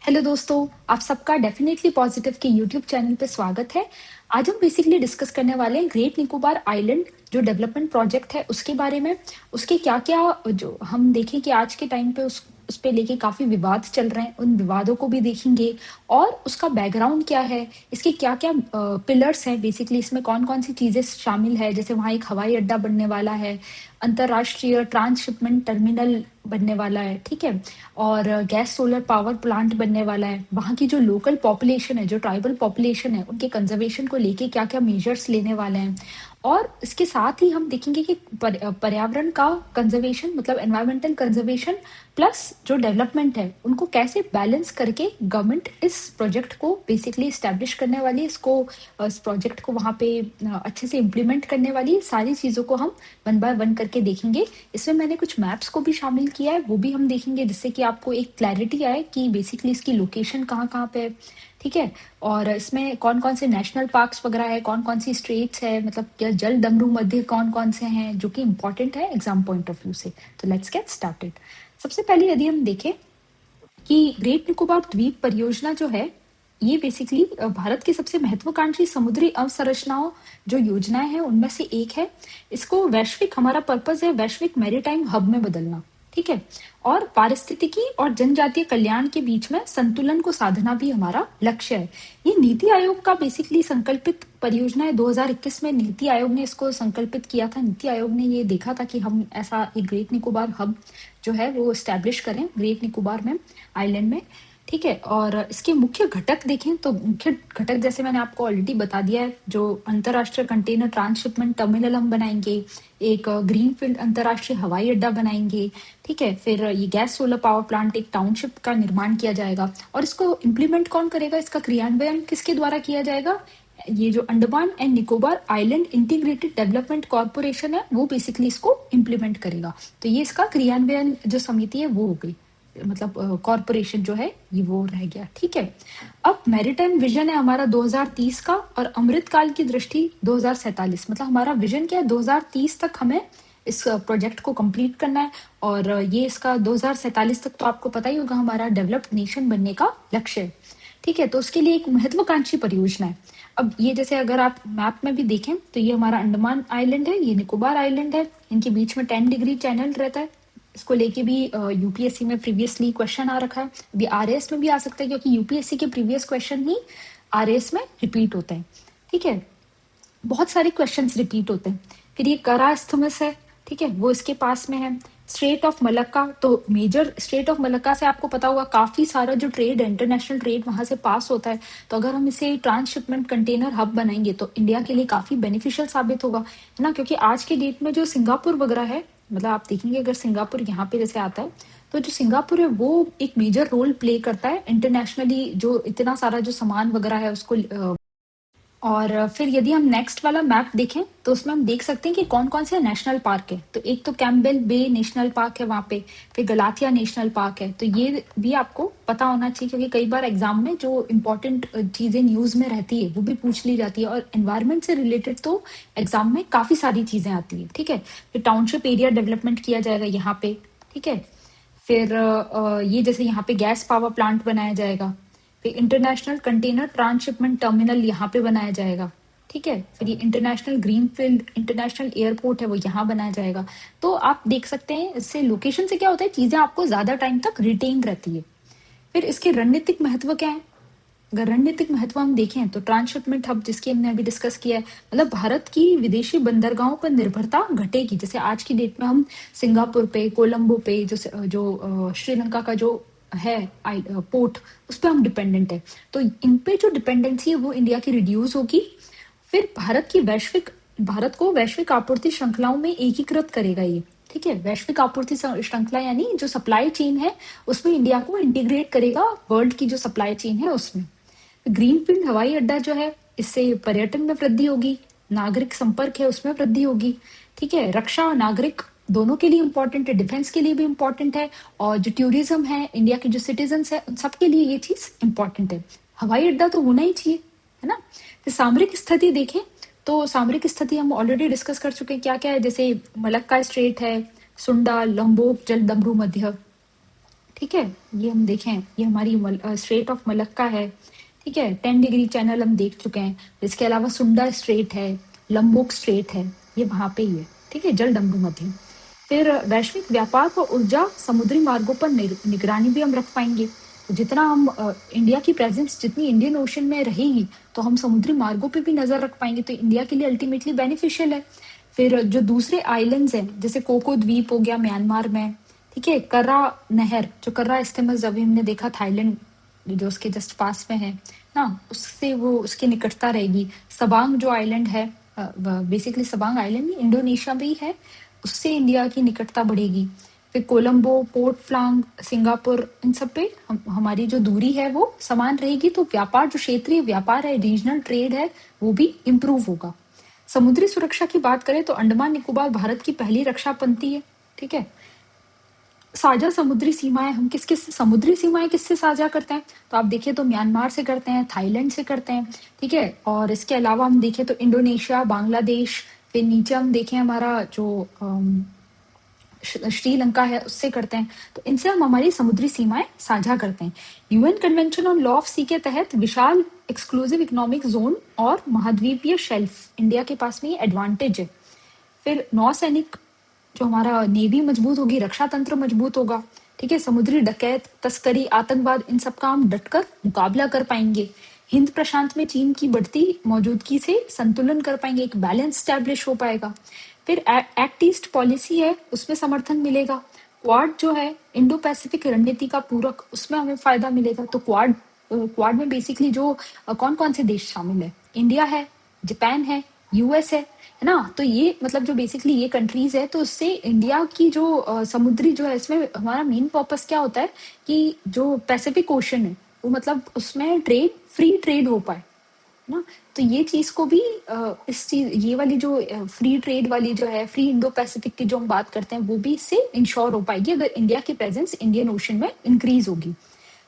Hello दोस्तों, आप सबका डेफिनेटली पॉजिटिव के यूट्यूब चैनल पे स्वागत है। आज हम बेसिकली डिस्कस करने वाले हैं ग्रेट निकोबार आइलैंड जो डेवलपमेंट प्रोजेक्ट है उसके बारे में। उसके क्या-क्या जो हम देखें कि आज के टाइम पे उस पे लेके काफ़ी विवाद चल रहे हैं, उन विवादों को भी देखेंगे और उसका बैकग्राउंड क्या है, इसके क्या-क्या पिलर्स हैं, बेसिकली इसमें कौन-कौन सी चीज़ें शामिल है, जैसे वहाँ एक हवाई अड्डा बनने वाला है, अंतर्राष्ट्रीय ट्रांसशिपमेंट टर्मिनल बनने वाला है, ठीक है? और गैस सोलर पावर प्लांट बनने वाला है। वहाँ की जो लोकल पॉपुलेशन है, जो ट्राइबल पॉपुलेशन है, उनके कंजर्वेशन को लेके क्या-क्या मेजर्स लेने वाले हैं। और इसके साथ ही हम देखेंगे कि पर्यावरण का कंजर्वेशन मतलब एनवायरमेंटल कंजर्वेशन प्लस जो डेवलपमेंट है, उनको कैसे बैलेंस करके गवर्नमेंट इस प्रोजेक्ट को बेसिकली एस्टैब्लिश करने वाली, इस प्रोजेक्ट को वहाँ पे अच्छे से इम्प्लीमेंट करने वाली, सारी चीज़ों को हम वन बाय वन करके देखेंगे। इसमें मैंने कुछ मैप्स को भी शामिल किया है, वो भी हम देखेंगे जिससे कि आपको एक क्लैरिटी आए कि बेसिकली इसकी लोकेशन कहाँ-कहाँ पे है, ठीक है? और इसमें कौन-कौन से नेशनल पार्क्स वगैरह है, कौन-कौन सी स्टेट्स है, मतलब क्या जल डमरू मध्य कौन-कौन से हैं, जो कि इम्पोर्टेंट है एग्जाम पॉइंट ऑफ व्यू से। तो लेट्स गेट स्टार्टेड। सबसे पहले यदि हम देखें कि ग्रेट निकोबार द्वीप परियोजना जो है, ये बेसिकली भारत की सबसे महत्वाकांक्षी समुद्री अवसंरचनाओं जो योजनाएं हैं उनमें से एक है। इसको वैश्विक, हमारा पर्पस है वैश्विक मैरीटाइम हब में बदलना, ठीक है? और पारिस्थितिकी और जनजातीय कल्याण के बीच में संतुलन को साधना भी हमारा लक्ष्य है। ये नीति आयोग का बेसिकली संकल्पित परियोजना है। 2021 में नीति आयोग ने इसको संकल्पित किया था। नीति आयोग ने ये देखा था कि हम ऐसा एक ग्रेट निकोबार हब जो है वो स्टैब्लिश करें ग्रेट निकोबार में, आइलैंड में, ठीक है? और इसके मुख्य घटक देखें तो मुख्य घटक जैसे मैंने आपको ऑलरेडी बता दिया है, जो अंतर्राष्ट्रीय कंटेनर ट्रांसशिपमेंट टर्मिनल हम बनाएंगे, एक ग्रीनफील्ड अंतर्राष्ट्रीय हवाई अड्डा बनाएंगे, ठीक है? फिर ये गैस सोलर पावर प्लांट, एक टाउनशिप का निर्माण किया जाएगा। और इसको इम्प्लीमेंट कौन करेगा, इसका क्रियान्वयन किसके द्वारा किया जाएगा? ये जो Andaman and Nicobar island integrated development corporation है, वो बेसिकली इसको इम्प्लीमेंट करेगा। तो ये इसका क्रियान्वयन जो समिति है वो हो गई, मतलब कॉर्पोरेशन जो है ये वो रह गया, ठीक है? अब मैरीटाइम विजन है हमारा 2030 का, और अमृतकाल की दृष्टि 2047। मतलब हमारा विजन क्या है, 2030 तक हमें इस प्रोजेक्ट को कंप्लीट करना है, और ये इसका 2047 तक तो आपको पता ही होगा हमारा डेवलप्ड नेशन बनने का लक्ष्य है, ठीक है? तो उसके लिए एक महत्वाकांक्षी परियोजना है। अब ये जैसे अगर आप मैप में भी देखें तो ये हमारा अंडमान आइलैंड है, ये निकोबार आइलैंड है, इनके बीच में 10 डिग्री चैनल रहता है। इसको लेके भी यूपीएससी में प्रीवियसली क्वेश्चन आ रखा है, अभी आरएएस में भी आ सकता है, क्योंकि यूपीएससी के प्रीवियस क्वेश्चन ही आरएएस में रिपीट होते हैं, ठीक है? बहुत सारे क्वेश्चंस रिपीट होते हैं। फिर ये करा स्थमस है, ठीक है, वो इसके पास में है। स्ट्रेट ऑफ मलक्का, तो मेजर स्ट्रेट ऑफ मलक्का से आपको पता होगा काफी सारा जो ट्रेड है, इंटरनेशनल ट्रेड वहां से पास होता है। तो अगर हम इसे ट्रांसशिपमेंट कंटेनर हब बनाएंगे तो इंडिया के लिए काफी बेनिफिशियल साबित होगा, है ना? क्योंकि आज के डेट में जो सिंगापुर वगैरह है, मतलब आप देखेंगे अगर सिंगापुर यहाँ पे जैसे आता है, तो जो सिंगापुर है वो एक मेजर रोल प्ले करता है इंटरनेशनली, जो इतना सारा जो सामान वगैरह है उसको और फिर यदि हम नेक्स्ट वाला मैप देखें तो उसमें हम देख सकते हैं कि कौन कौन से नेशनल पार्क है। तो एक तो कैम्पबेल बे नेशनल पार्क है वहाँ पे, फिर गलाथिया नेशनल पार्क है। तो ये भी आपको पता होना चाहिए, क्योंकि कई बार एग्जाम में जो इम्पोर्टेंट चीजें न्यूज में रहती है वो भी पूछ ली जाती है, और एनवायरमेंट से रिलेटेड तो एग्जाम में काफी सारी चीजें आती है, ठीक है? फिर टाउनशिप एरिया डेवलपमेंट किया जाएगा यहाँ पे, ठीक है? फिर ये जैसे यहाँ पे गैस पावर प्लांट बनाया जाएगा, फिर इंटरनेशनल कंटेनर ट्रांसशिपमेंट टर्मिनल यहाँ पे बनाया जाएगा, ठीक है? फिर ये इंटरनेशनल ग्रीनफील्ड इंटरनेशनल एयरपोर्ट है वो यहाँ बनाया जाएगा। तो आप देख सकते हैं इससे लोकेशन से क्या होता है, चीजें आपको ज्यादा टाइम तक रिटेन रहती है। फिर इसके रणनीतिक महत्व क्या है? अगर रणनीतिक महत्व हम देखें तो ट्रांसशिपमेंट हब, जिसकी हमने अभी डिस्कस किया है, मतलब भारत की विदेशी बंदरगाहों पर निर्भरता घटेगी। जैसे आज की डेट में हम सिंगापुर पे, कोलंबो पे, जो श्रीलंका का जो है पोर्ट, उस पर हम डिपेंडेंट है। तो इन पे जो डिपेंडेंसी है वो इंडिया की रिड्यूस होगी। फिर भारत को वैश्विक आपूर्ति श्रृंखलाओं में एकीकृत करेगा ये, ठीक है? वैश्विक आपूर्ति श्रृंखला यानी जो सप्लाई चेन है उसमें इंडिया को इंटीग्रेट करेगा, वर्ल्ड की जो सप्लाई चेन है उसमें। ग्रीनफील्ड हवाई अड्डा जो है, इससे पर्यटन में वृद्धि होगी, नागरिक संपर्क है उसमें वृद्धि होगी, ठीक है? रक्षा और नागरिक दोनों के लिए इम्पोर्टेंट है, डिफेंस के लिए भी इम्पोर्टेंट है, और जो टूरिज्म है, इंडिया के जो सिटीजन है, उन सबके लिए ये चीज इम्पोर्टेंट है। हवाई अड्डा तो होना ही चाहिए, है ना? तो सामरिक स्थिति देखें तो सामरिक स्थिति हम ऑलरेडी डिस्कस कर चुके हैं, क्या क्या है, जैसे मलक्का स्ट्रेट है, सुंडा, लंबोक, जलदम्बरू मध्य, ठीक है, ये हम देखें, ये हमारी स्ट्रेट ऑफ मलक्का है। ठीक है, 10 डिग्री चैनल हम देख चुके हैं। इसके अलावा सुंडा स्ट्रेट है, लंबोक स्ट्रेट है, ये वहां पे ही है। ठीक है, जल डमरू मध्य। फिर वैश्विक व्यापार और ऊर्जा समुद्री मार्गों पर निगरानी भी हम रख पाएंगे। तो जितना हम इंडिया की प्रेजेंस जितनी इंडियन ओशन में रहेगी, तो हम समुद्री मार्गों पे भी नजर रख पाएंगे, तो इंडिया के लिए अल्टीमेटली बेनिफिशियल है। फिर जो दूसरे आइलैंड्स हैं, जैसे कोको द्वीप हो गया म्यांमार में, ठीक है, कर्रा नहर, जो कर्रा इस्तेमस अभी हमने देखा थाईलैंड जो उसके जस्ट पास में है ना, उससे वो उसकी निकटता रहेगी। सबांग जो आइलैंड है, बेसिकली सबांग आइलैंड इंडोनेशिया में ही है, उससे इंडिया की निकटता बढ़ेगी। फिर कोलंबो, पोर्ट फ्लांग, सिंगापुर, इन सब पे हमारी जो दूरी है वो समान रहेगी, तो व्यापार, जो क्षेत्रीय व्यापार है, रीजनल ट्रेड है, वो भी इम्प्रूव होगा। समुद्री सुरक्षा की बात करें तो अंडमान निकोबार भारत की पहली रक्षा पंक्ति है। ठीक है, साझा समुद्री सीमाएं, हम किस किस समुद्री सीमाएं किससे साझा करते हैं, तो आप देखिए तो म्यांमार से करते हैं, थाईलैंड से करते हैं। ठीक है, और इसके अलावा हम देखें तो इंडोनेशिया, बांग्लादेश, फिर नीचे हम देखें हमारा जो श्रीलंका है, उससे करते हैं। तो इनसे हम हमारी समुद्री सीमाएं साझा करते हैं। UN convention on law of sea के तहत विशाल एक्सक्लूसिव इकोनॉमिक जोन और महाद्वीपीय शेल्फ इंडिया के पास में ये एडवांटेज है। फिर नौसैनिक, जो हमारा नेवी मजबूत होगी, रक्षा तंत्र मजबूत होगा। ठीक है, समुद्री डकैत, तस्करी, आतंकवाद, इन सब का हम डटकर मुकाबला कर पाएंगे। हिंद प्रशांत में चीन की बढ़ती मौजूदगी से संतुलन कर पाएंगे, एक बैलेंस स्टैब्लिश हो पाएगा। फिर एक्ट ईस्ट पॉलिसी है, उसमें समर्थन मिलेगा। क्वाड जो है इंडो पैसिफिक रणनीति का पूरक, उसमें हमें फायदा मिलेगा। तो क्वाड में बेसिकली जो कौन कौन से देश शामिल है, इंडिया है, जापान है, यूएस है ना। तो ये मतलब जो बेसिकली ये कंट्रीज है, तो उससे इंडिया की जो समुद्री जो है, इसमें हमारा मेन पर्पस क्या होता है कि जो पैसिफिक ओशन है, वो मतलब उसमें ट्रेड, फ्री ट्रेड हो पाए ना। तो ये चीज को भी इस चीज, ये वाली जो फ्री ट्रेड वाली जो है, फ्री इंडो पैसिफिक की जो हम बात करते हैं, वो भी इससे इंश्योर हो पाएगी अगर इंडिया की प्रेजेंस इंडियन ओशन में इंक्रीज होगी।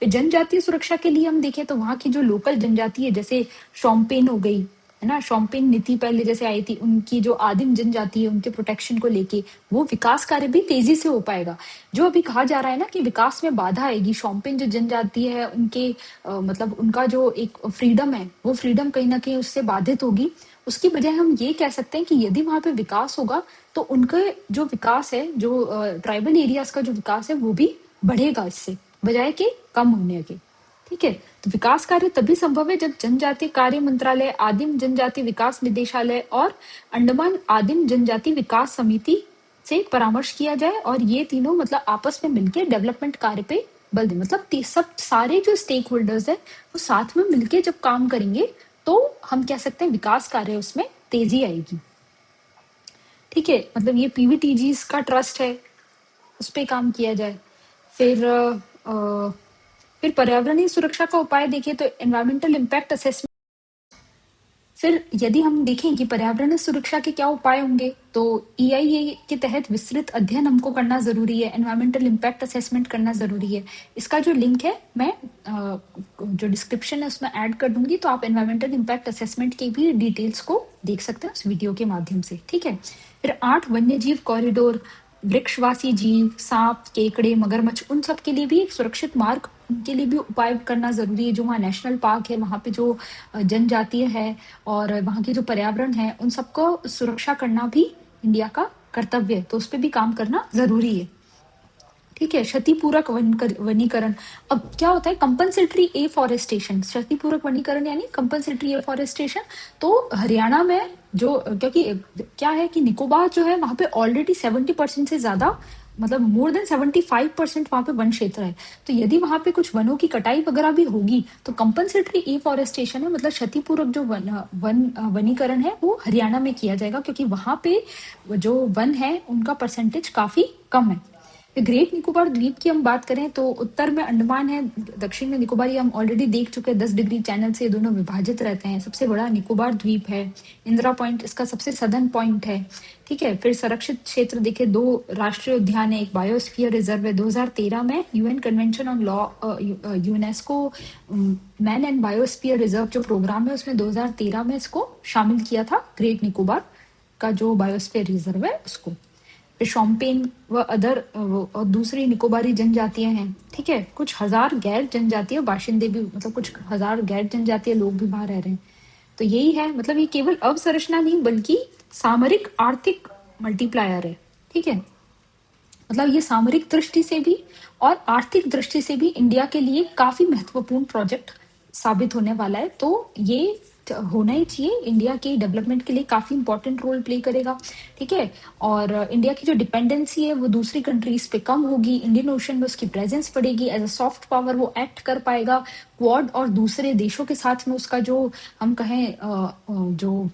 फिर जनजातीय सुरक्षा के लिए हम देखें तो वहां की जो लोकल जनजाति है, जैसे शोम्पेन हो गई, है ना, शोम्पेन नीति पहले जैसे आई थी, उनकी जो आदिम जनजाति है, उनके प्रोटेक्शन को लेके वो विकास कार्य भी तेजी से हो पाएगा। जो अभी कहा जा रहा है ना कि विकास में बाधा आएगी, शोम्पेन जो जनजाति है उनके मतलब उनका जो एक फ्रीडम है, वो फ्रीडम कहीं ना कहीं उससे बाधित होगी। उसकी बजाय हम ये कह सकते हैं कि यदि वहां पे विकास होगा, तो उनके जो विकास है, जो ट्राइबल एरियाज का जो विकास है, वो भी बढ़ेगा इससे, बजाय के कम होने के। ठीक है, तो विकास कार्य तभी संभव है जब जनजातीय कार्य मंत्रालय, आदिम जनजाति विकास निदेशालय और अंडमान आदिम जनजाति विकास समिति से परामर्श किया जाए, और ये तीनों मतलब आपस में मिलकर डेवलपमेंट कार्य पे बल दें। मतलब सब सारे जो स्टेक होल्डर्स है, वो साथ में मिलके जब काम करेंगे, तो हम कह सकते हैं विकास कार्य उसमें तेजी आएगी। ठीक है, मतलब ये पीवीटीजी का ट्रस्ट है, उस पर काम किया जाए। फिर फिर पर्यावरणीय सुरक्षा का उपाय देखें तो एनवायरमेंटल इम्पैक्ट असेसमेंट। फिर यदि हम देखें कि पर्यावरण सुरक्षा के क्या उपाय होंगे, तो ईआईए के तहत विस्तृत अध्ययन हमको करना जरूरी है, एनवायरमेंटल इम्पैक्ट असेसमेंट करना जरूरी है। इसका जो लिंक है मैं जो डिस्क्रिप्शन है उसमें ऐड कर दूंगी, तो आप एनवायरमेंटल इम्पैक्ट असेसमेंट के भी डिटेल्स को देख सकते हैं उस वीडियो के माध्यम से। ठीक है, फिर 8 वन्य जीव कॉरिडोर, वृक्षवासी जीव, सांप, केकड़े, मगरमच्छ, उन सब के लिए भी एक सुरक्षित मार्ग, उनके लिए भी उपाय करना जरूरी है। जो वहाँ नेशनल पार्क है, वहाँ पे जो जनजातीय है और वहाँ की जो पर्यावरण है, उन सबको सुरक्षा करना भी इंडिया का कर्तव्य है, तो उस पर भी काम करना जरूरी है। ठीक है, क्षतिपूरक वनीकरण। अब क्या होता है, कंपनसेटरी एफॉरेस्टेशन, क्षतिपूरक वनीकरण यानी कंपनसेटरी एफॉरेस्टेशन। तो हरियाणा में जो, क्योंकि क्या है कि निकोबार जो है वहां पे ऑलरेडी 70% से ज्यादा, मतलब मोर देन 75% वहां पे वन क्षेत्र है। तो यदि वहां पे कुछ वनों की कटाई वगैरह भी होगी, तो कंपनसेटरी एफॉरेस्टेशन है, मतलब क्षतिपूरक जो वनीकरण है, वो हरियाणा में किया जाएगा, क्योंकि वहां पे जो वन है उनका परसेंटेज काफी कम है। ग्रेट निकोबार द्वीप की हम बात करें तो उत्तर में अंडमान है, दक्षिण में निकोबार, ये हम ऑलरेडी देख चुके हैं। 10 डिग्री चैनल से दोनों विभाजित रहते हैं। सबसे बड़ा निकोबार द्वीप है। इंदिरा पॉइंट इसका सबसे सदर्न पॉइंट है। ठीक है, फिर संरक्षित क्षेत्र देखे, 2 राष्ट्रीय उद्यान है, एक बायोस्फीयर रिजर्व है। 2013 में UN convention on law, UNESCO man and biosphere reserve जो प्रोग्राम है, उसमें 2013 में इसको शामिल किया था, ग्रेट निकोबार का जो बायोस्फीयर रिजर्व है उसको। फिर शोम्पेन व अदर और दूसरी निकोबारी जनजातियां हैं, ठीक है। कुछ हजार गैर जनजातीय बाशिंदे भी, मतलब कुछ हजार गैर जनजातीय लोग भी बाहर रह रहे हैं। तो यही है, मतलब ये केवल अवसंरचना नहीं बल्कि सामरिक आर्थिक मल्टीप्लायर है, ठीक है। मतलब ये सामरिक दृष्टि से भी और आर्थिक दृष्टि से भी इंडिया के लिए काफी महत्वपूर्ण प्रोजेक्ट साबित होने वाला है। तो ये होना ही चाहिए, इंडिया की डेवलपमेंट के लिए काफी इंपॉर्टेंट रोल प्ले करेगा, ठीक है। और इंडिया की जो डिपेंडेंसी है वो दूसरी कंट्रीज पे कम होगी, इंडियन ओशन में उसकी प्रेजेंस बढ़ेगी, एज अ सॉफ्ट पावर वो एक्ट कर पाएगा क्वाड और दूसरे देशों के साथ में। उसका जो हम कहें जो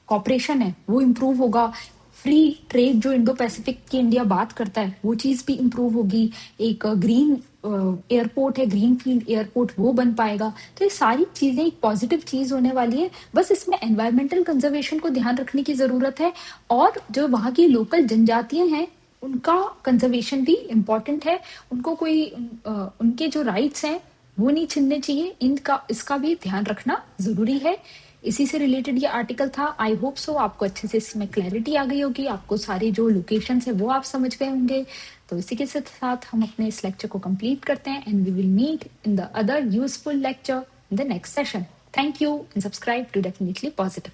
कॉपरेशन है वो इम्प्रूव होगा। फ्री ट्रेड जो इंडो पैसिफिक की इंडिया बात करता है वो चीज भी इम्प्रूव होगी। एक ग्रीन एयरपोर्ट है, ग्रीन फील्ड एयरपोर्ट, वो बन पाएगा। तो ये सारी चीजें एक पॉजिटिव चीज होने वाली है। बस इसमें एनवायरमेंटल कंजर्वेशन को ध्यान रखने की जरूरत है, और जो वहाँ की लोकल जनजातियां हैं उनका कंजर्वेशन भी इम्पोर्टेंट है। उनको कोई उनके जो राइट्स हैं वो नहीं छीनने चाहिए, इनका इसका भी ध्यान रखना जरूरी है। इसी से रिलेटेड ये आर्टिकल था। आई होप सो आपको अच्छे से इसमें क्लैरिटी आ गई होगी, आपको सारी जो लोकेशन है वो आप समझ गए होंगे। तो इसी के साथ हम अपने इस लेक्चर को कंप्लीट करते हैं, and we will meet in the other useful lecture in the next session. Thank you and subscribe to definitely positive.